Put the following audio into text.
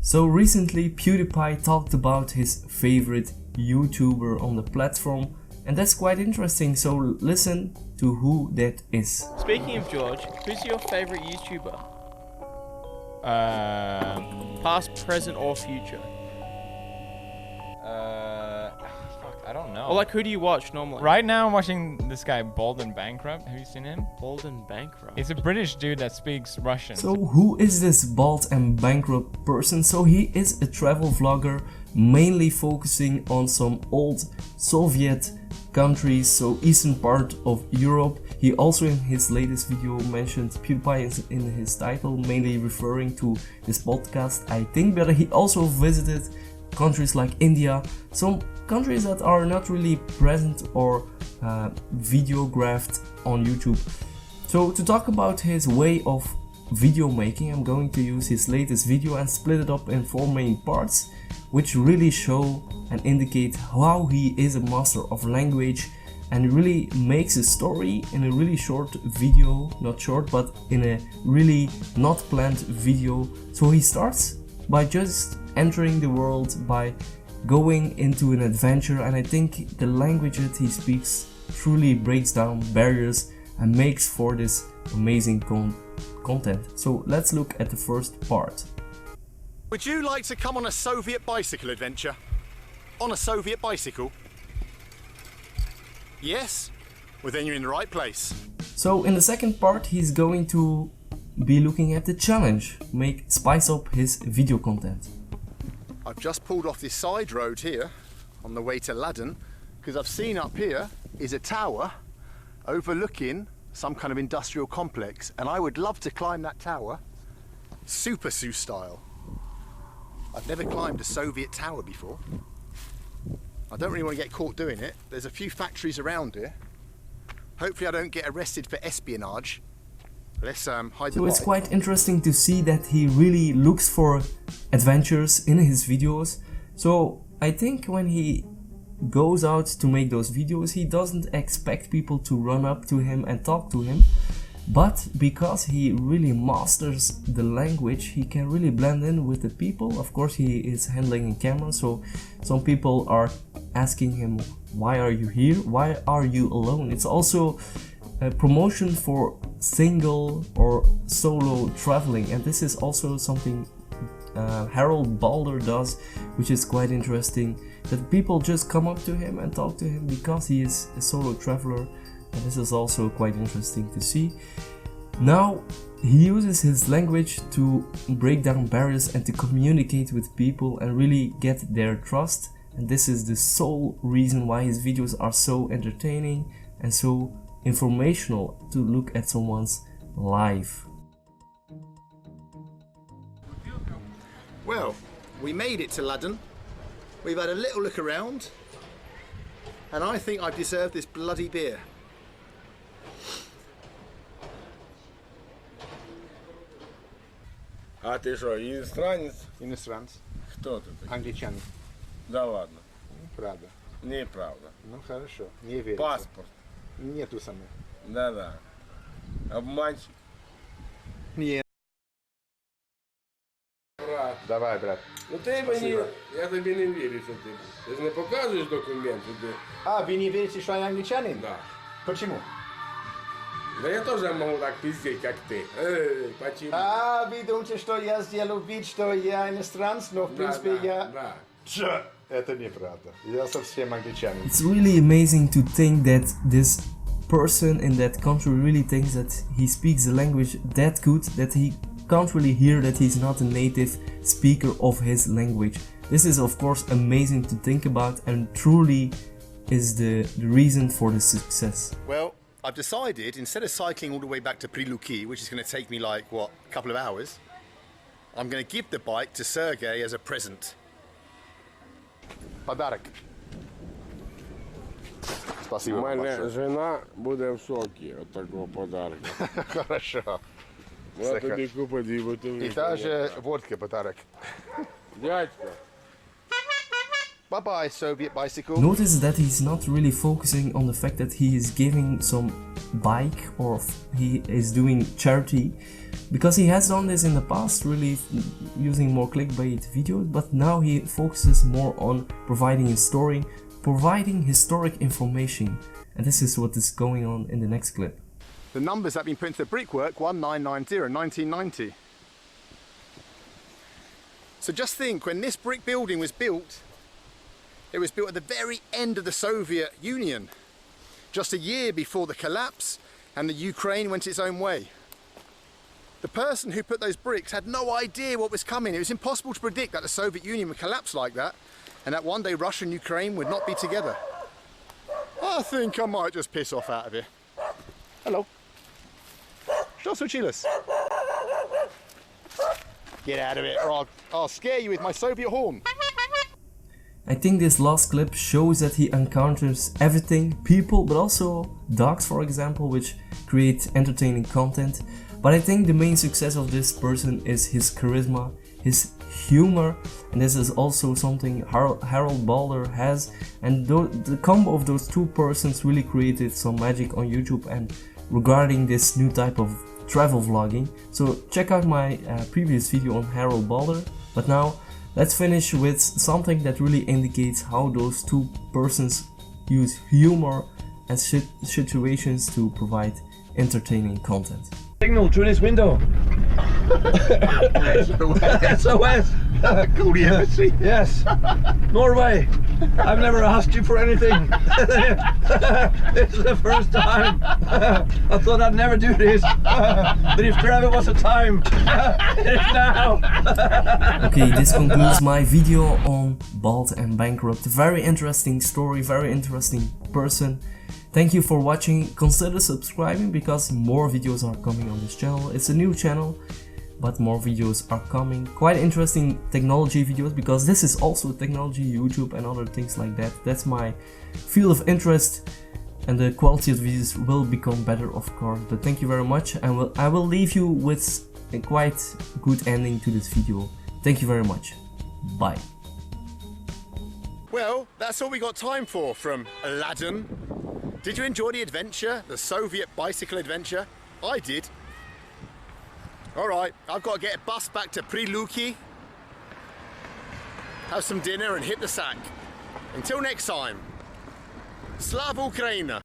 So recently PewDiePie talked about his favorite YouTuber on the platform, and that's quite interesting, so listen to who that is. Speaking of George, who's your favorite YouTuber? Past, present or future? I don't know. Or like, who do you watch normally? Right now I'm watching this guy, Bankrupt. Have you seen him? Bankrupt. He's a British dude that speaks Russian. So who is this bald and bankrupt person? So he is a travel vlogger, mainly focusing on some old Soviet countries, so eastern part of Europe. He also in his latest video mentioned PewDiePie in his title, mainly referring to this podcast, I think, but he also visited countries like India, some countries that are not really present or videographed on YouTube. So to talk about his way of video making, I'm going to use his latest video and split it up in 4 main parts, which really show and indicate how he is a master of language and really makes a story in a really short video, not short, but in a really not planned video. So he starts by just entering the world, by going into an adventure, and I think the language that he speaks truly breaks down barriers and makes for this amazing content. So let's look at the first part. Would you like to come on a Soviet bicycle adventure? On a Soviet bicycle? Yes? Well then you're in the right place. So in the second part he's going to be looking at the challenge, spice up his video content. I've just pulled off this side road here on the way to Ladin because I've seen up here is a tower overlooking some kind of industrial complex, and I would love to climb that tower Super Sue style. I've never climbed a Soviet tower before. I don't really want to get caught doing it. There's a few factories around here. Hopefully I don't get arrested for espionage. Let's hide the bike. So it's quite interesting to see that he really looks for adventures in his videos. So I think when he goes out to make those videos, he doesn't expect people to run up to him and talk to him. But because he really masters the language, he can really blend in with the people. Of course, he is handling a camera, so some people are asking him, why are you here? Why are you alone? It's also a promotion for single or solo traveling, and this is also something Harold Balder does, which is quite interesting, that people just come up to him and talk to him because he is a solo traveler. And this is also quite interesting to see. Now he uses his language to break down barriers and to communicate with people and really get their trust, and this is the sole reason why his videos are so entertaining and so informational to look at someone's life. Well, we made it to Ladin. We've had a little look around, and I think I deserve this bloody beer. А ты что, иностранец? Иностранец. Кто ты такой? Англичанин. Да ладно. Правда. Неправда. Ну хорошо, не верите. Паспорт. Нету со мной. Да-да. Обманщик. Нет. Брат. Давай, брат. Ну ти мені, я тобі не вірю, що ти. Ти ж не показуєш документ, що ти. А, вы не верите, что я англичанин? Да. Почему? Да я тоже могу так пиздеть, как ты. Почему? А, вы думаете, что я сделал вид, что я иностранец, но в принципе я... Да. Чё? Это неправда. Я совсем англичанин. It's really amazing to think that this person in that country really thinks that he speaks the language that good that he can't really hear that he's not a native speaker of his language. This is of course amazing to think about and truly is the reason for the success. Well, I've decided, instead of cycling all the way back to Priluki, which is going to take me like, what, a couple of hours, I'm going to give the bike to Sergey as a present. Подарок. Спасибо вам Моя большое. жена буде в шокі від такого подарка. Хорошо. Я тобі куплю 2 бутилки. И даже водка подарок. Дядько. Bye-bye, Soviet bicycle. Notice that he's not really focusing on the fact that he is giving some bike or he is doing charity, because he has done this in the past, really using more clickbait videos, but now he focuses more on providing a story, providing historic information, and this is what is going on in the next clip. The numbers that have been put into the brickwork, 1990, 1990. So just think, when this brick building was built, it was built at the very end of the Soviet Union, just a year before the collapse and the Ukraine went its own way. The person who put those bricks had no idea what was coming. It was impossible to predict that the Soviet Union would collapse like that and that one day Russia and Ukraine would not be together. I think I might just piss off out of here. Hello. Что случилось? Get out of it or I'll scare you with my Soviet horn. I think this last clip shows that he encounters everything, people, but also dogs, for example, which create entertaining content. But I think the main success of this person is his charisma, his humor, and this is also something Harold Balder has, and the combo of those two persons really created some magic on YouTube and regarding this new type of travel vlogging. So check out my previous video on Harold Balder, but now let's finish with something that really indicates how those two persons use humor and situations to provide entertaining content. Signal through this window. SOS. Call the embassy. Yes. Norway. I've never asked you for anything. This is the first time. I thought I'd never do this. But if there ever was a time, it's now. Okay, this concludes my video on Bald and Bankrupt. Very interesting story, very interesting person. Thank you for watching. Consider subscribing because more videos are coming on this channel. It's a new channel, but more videos are coming. Quite interesting technology videos because this is also technology, YouTube and other things like that. That's my field of interest and the quality of videos will become better, of course. But thank you very much, and I will leave you with a quite good ending to this video. Thank you very much. Bye. Well, that's all we got time for from Aladdin. Did you enjoy the adventure, the Soviet bicycle adventure? I did. Alright, I've got to get a bus back to Priluki, have some dinner and hit the sack. Until next time, Slava Ukraina!